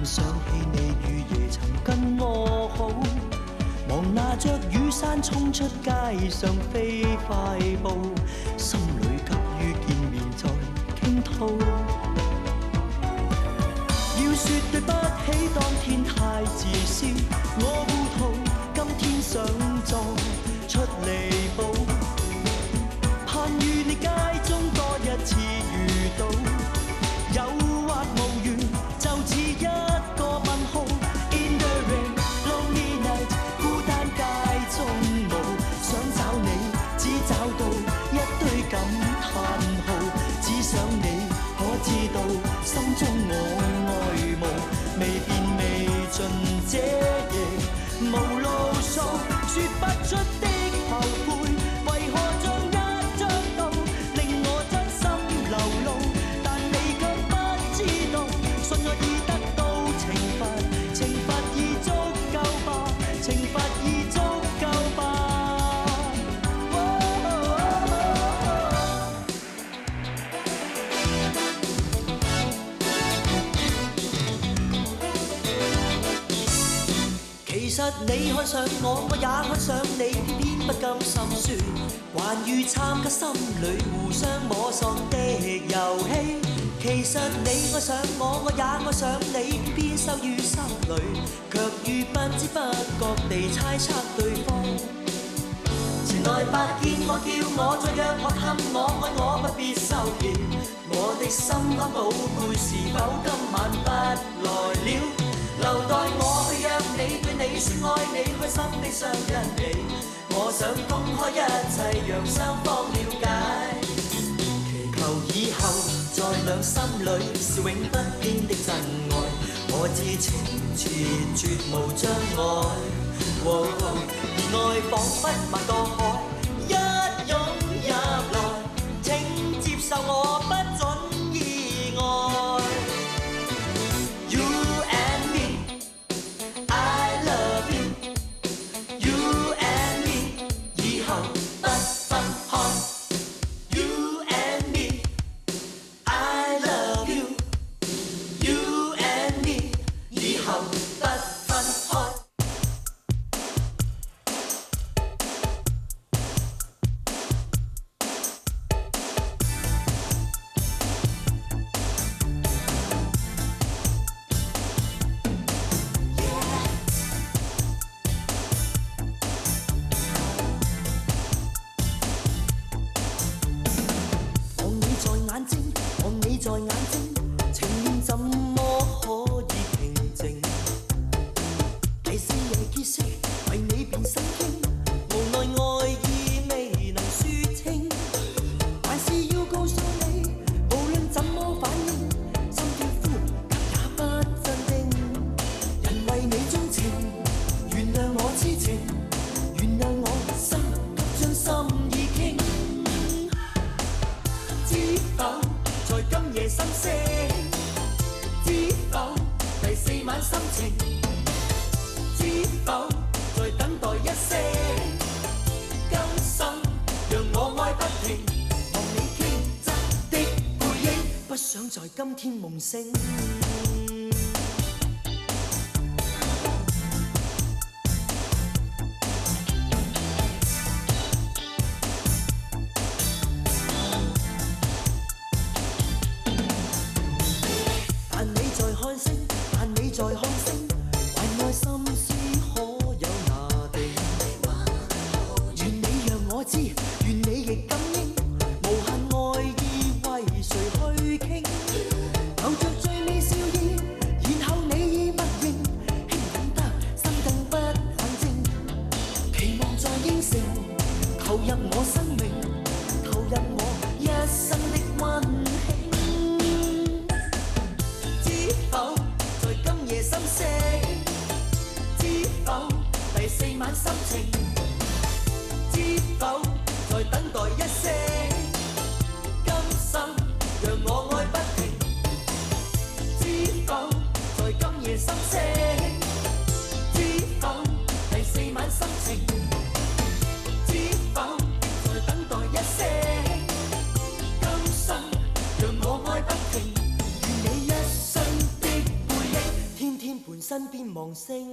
想起你雨夜曾跟我好，忙拿着雨傘衝出街上飛快步，心裏急於見面再傾吐。要說對不起，當天太自私，我糊塗，今天想作出彌補。盼與你街中多一次遇到，誘惑無緣，就似一個問號。In the rain, lonely night， 孤單街中舞，想找你，只找到一堆感嘆號。只想你可知道，心中我愛慕，未變未盡這夜無路數，說不出的後悔，為何像一張道，令我真心流露，但你卻不知道，信我已得到懲罰，懲罰已足夠吧，懲罰已足夠吧。其實你看上我，我也看上你，偏偏不甘心說，還於參加心裏互相摸索的遊戲。其實你愛上我，我也愛上你，偏偏收於心裏，卻於不知不覺地猜測對方。前來白見我，叫我再約我，氹我，愛我不必收斂。我的心肝寶貝是否今晚不來了？留待我去約你，對你說愛你，開心的相因你。我想公開一切，讓雙方了解。祈求以後在兩心裏是永不變的真愛。我知情切絕無障礙，而愛彷彿萬個海，一湧入來，請接受我不准意外。今天夢醒。但你在看星，但你在看星，還愛心思可有那地？願你讓我知，願你亦感應，無限愛意為誰去傾？留着最美笑意，然後你已默認，興奮得心更不冷靜，期望再應承，投入我生命，投入我一生的溫馨。知否在今夜心聲？星。